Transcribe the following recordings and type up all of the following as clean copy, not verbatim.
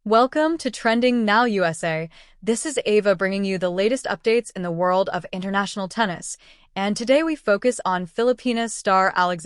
Welcome to Trending Now USA. This is Ava bringing you the latest updates in the world of international tennis. And today we focus on Filipina star Alex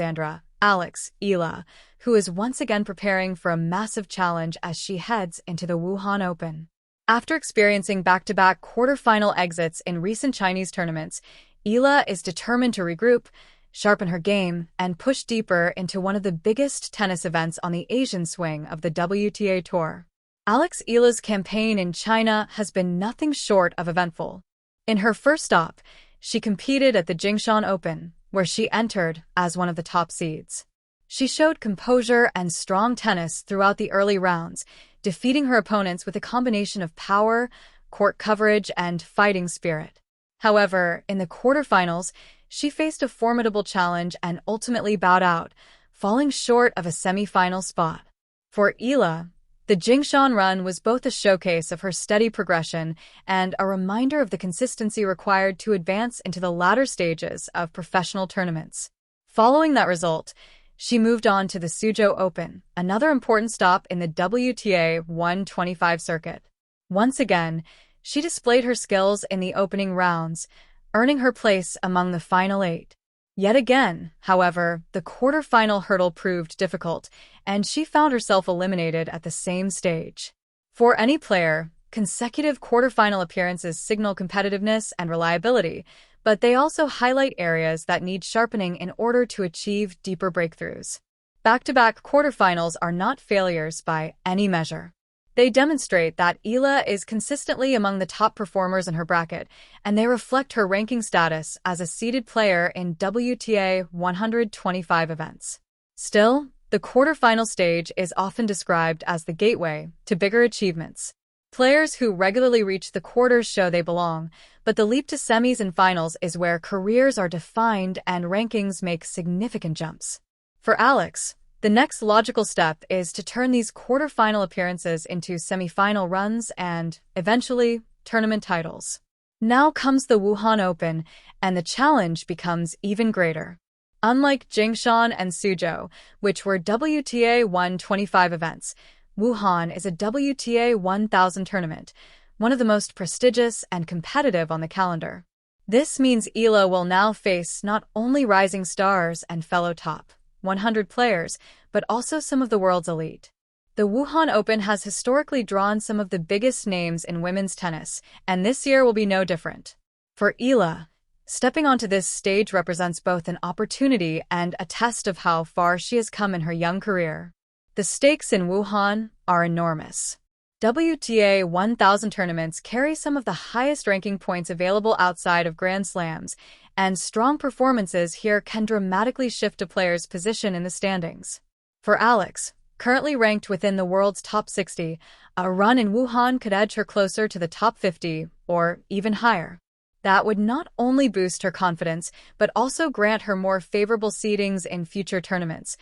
Eala, who is once again preparing for a massive challenge as she heads into the Wuhan Open. After experiencing back-to-back quarterfinal exits in recent Chinese tournaments, Eala is determined to regroup, sharpen her game, and push deeper into one of the biggest tennis events on the Asian swing of the WTA Tour. Alex Eala's campaign in China has been nothing short of eventful. In her first stop, she competed at the Jingshan Open, where she entered as one of the top seeds. She showed composure and strong tennis throughout the early rounds, defeating her opponents with a combination of power, court coverage, and fighting spirit. However, in the quarterfinals, she faced a formidable challenge and ultimately bowed out, falling short of a semi-final spot. For Eala, the Jingshan run was both a showcase of her steady progression and a reminder of the consistency required to advance into the latter stages of professional tournaments. Following that result, she moved on to the Suzhou Open, another important stop in the WTA 125 circuit. Once again, she displayed her skills in the opening rounds, earning her place among the final 8. Yet again, however, the quarterfinal hurdle proved difficult, and she found herself eliminated at the same stage. For any player, consecutive quarterfinal appearances signal competitiveness and reliability, but they also highlight areas that need sharpening in order to achieve deeper breakthroughs. Back-to-back quarterfinals are not failures by any measure. They demonstrate that Eala is consistently among the top performers in her bracket, and they reflect her ranking status as a seeded player in WTA 125 events. Still, the quarterfinal stage is often described as the gateway to bigger achievements. Players who regularly reach the quarters show they belong, but the leap to semis and finals is where careers are defined and rankings make significant jumps. For Alex, the next logical step is to turn these quarterfinal appearances into semifinal runs and, eventually, tournament titles. Now comes the Wuhan Open, and the challenge becomes even greater. Unlike Jingshan and Suzhou, which were WTA 125 events, Wuhan is a WTA 1000 tournament, one of the most prestigious and competitive on the calendar. This means Eala will now face not only rising stars and fellow top 100 players, but also some of the world's elite. The Wuhan Open has historically drawn some of the biggest names in women's tennis, and this year will be no different. For Eala, stepping onto this stage represents both an opportunity and a test of how far she has come in her young career. The stakes in Wuhan are enormous. WTA 1000 tournaments carry some of the highest ranking points available outside of Grand Slams, and strong performances here can dramatically shift a player's position in the standings. For Alex, currently ranked within the world's top 60, a run in Wuhan could edge her closer to the top 50 or even higher. That would not only boost her confidence, but also grant her more favorable seedings in future tournaments,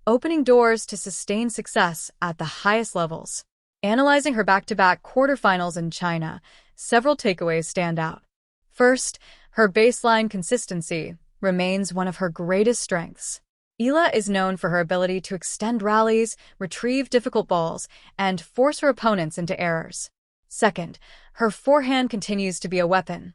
opening doors to sustained success at the highest levels. Analyzing her back-to-back quarterfinals in China, several takeaways stand out. First, her baseline consistency remains one of her greatest strengths. Eala is known for her ability to extend rallies, retrieve difficult balls, and force her opponents into errors. Second, her forehand continues to be a weapon,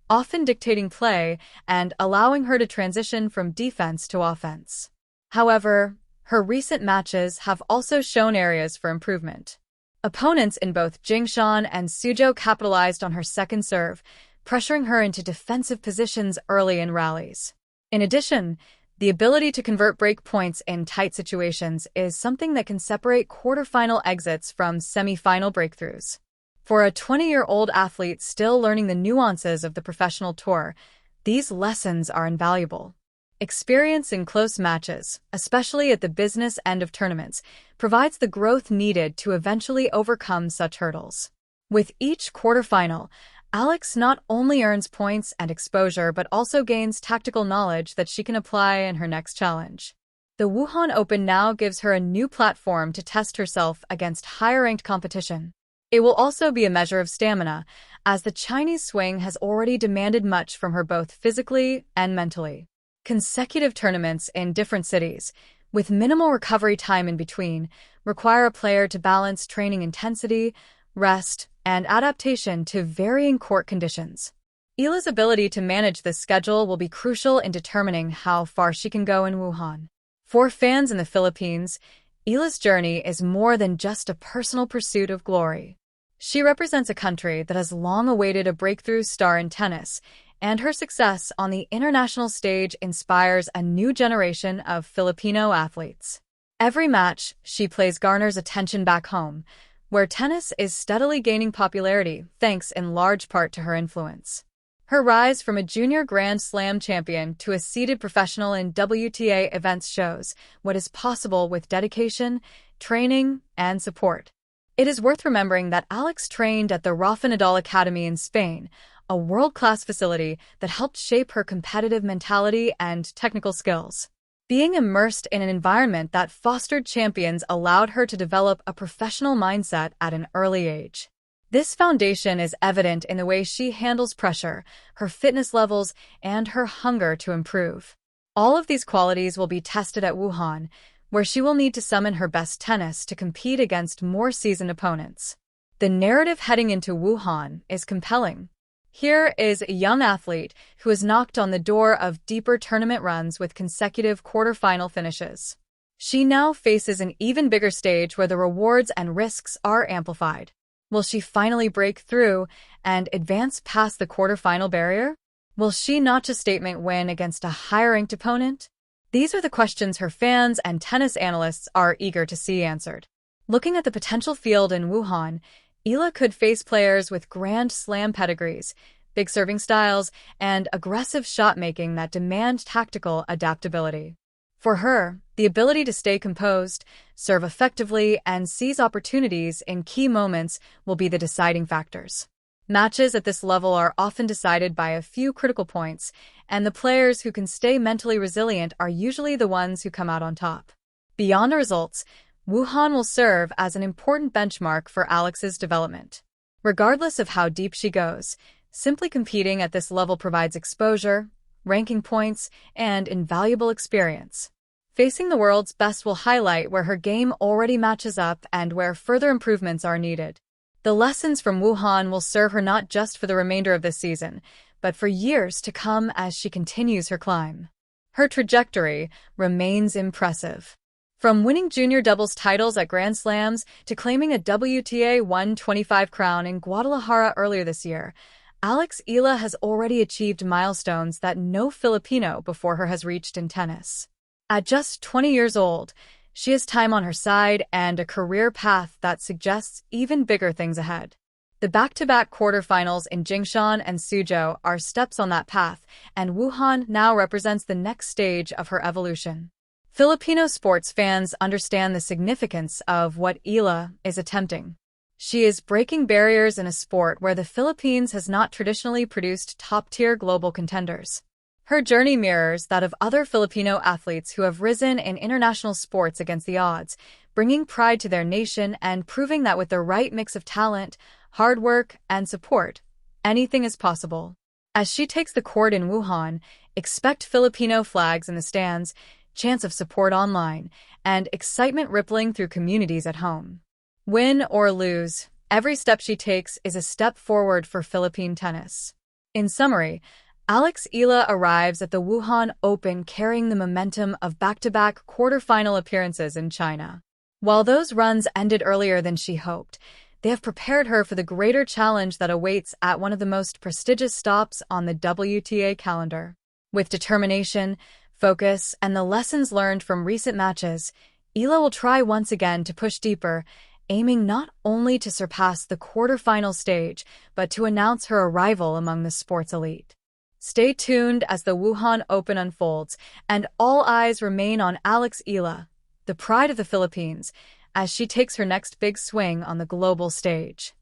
often dictating play and allowing her to transition from defense to offense. However, her recent matches have also shown areas for improvement. Opponents in both Jingshan and Suzhou capitalized on her second serve, pressuring her into defensive positions early in rallies. In addition, the ability to convert break points in tight situations is something that can separate quarterfinal exits from semi-final breakthroughs. For a 20-year-old athlete still learning the nuances of the professional tour, these lessons are invaluable. Experience in close matches, especially at the business end of tournaments, provides the growth needed to eventually overcome such hurdles. With each quarterfinal, Alex not only earns points and exposure but also gains tactical knowledge that she can apply in her next challenge. The Wuhan Open now gives her a new platform to test herself against higher-ranked competition. It will also be a measure of stamina, as the Chinese swing has already demanded much from her both physically and mentally. Consecutive tournaments in different cities, with minimal recovery time in between, require a player to balance training intensity, rest, and adaptation to varying court conditions. Eala's ability to manage this schedule will be crucial in determining how far she can go in Wuhan. For fans in the Philippines, Eala's journey is more than just a personal pursuit of glory. She represents a country that has long awaited a breakthrough star in tennis, and her success on the international stage inspires a new generation of Filipino athletes. Every match she plays garners attention back home, where tennis is steadily gaining popularity thanks in large part to her influence. Her rise from a junior Grand Slam champion to a seeded professional in WTA events shows what is possible with dedication, training, and support. It is worth remembering that Alex trained at the Rafa Nadal Academy in Spain, a world-class facility that helped shape her competitive mentality and technical skills. Being immersed in an environment that fostered champions allowed her to develop a professional mindset at an early age. This foundation is evident in the way she handles pressure, her fitness levels, and her hunger to improve. All of these qualities will be tested at Wuhan, where she will need to summon her best tennis to compete against more seasoned opponents. The narrative heading into Wuhan is compelling. Here is a young athlete who has knocked on the door of deeper tournament runs with consecutive quarterfinal finishes. She now faces an even bigger stage where the rewards and risks are amplified. Will she finally break through and advance past the quarterfinal barrier? Will she notch a statement win against a higher-ranked opponent? These are the questions her fans and tennis analysts are eager to see answered. Looking at the potential field in Wuhan, Eala could face players with Grand Slam pedigrees, big serving styles, and aggressive shot-making that demand tactical adaptability. For her, the ability to stay composed, serve effectively, and seize opportunities in key moments will be the deciding factors. Matches at this level are often decided by a few critical points, and the players who can stay mentally resilient are usually the ones who come out on top. Beyond the results, Wuhan will serve as an important benchmark for Alex's development. Regardless of how deep she goes, simply competing at this level provides exposure, ranking points, and invaluable experience. Facing the world's best will highlight where her game already matches up and where further improvements are needed. The lessons from Wuhan will serve her not just for the remainder of this season, but for years to come as she continues her climb. Her trajectory remains impressive. From winning junior doubles titles at Grand Slams to claiming a WTA 125 crown in Guadalajara earlier this year, Alex Eala has already achieved milestones that no Filipino before her has reached in tennis. At just 20 years old, she has time on her side and a career path that suggests even bigger things ahead. The back-to-back quarterfinals in Jingshan and Suzhou are steps on that path, and Wuhan now represents the next stage of her evolution. Filipino sports fans understand the significance of what Eala is attempting. She is breaking barriers in a sport where the Philippines has not traditionally produced top-tier global contenders. Her journey mirrors that of other Filipino athletes who have risen in international sports against the odds, bringing pride to their nation and proving that with the right mix of talent, hard work, and support, anything is possible. As she takes the court in Wuhan, expect Filipino flags in the stands, chants of support online, and excitement rippling through communities at home. Win or lose, every step she takes is a step forward for Philippine tennis. In summary, Alex Eala arrives at the Wuhan Open carrying the momentum of back-to-back quarterfinal appearances in China. While those runs ended earlier than she hoped, they have prepared her for the greater challenge that awaits at one of the most prestigious stops on the WTA calendar. With determination, focus, and the lessons learned from recent matches, Eala will try once again to push deeper, aiming not only to surpass the quarterfinal stage, but to announce her arrival among the sport's elite. Stay tuned as the Wuhan Open unfolds, and all eyes remain on Alex Eala, the pride of the Philippines, as she takes her next big swing on the global stage.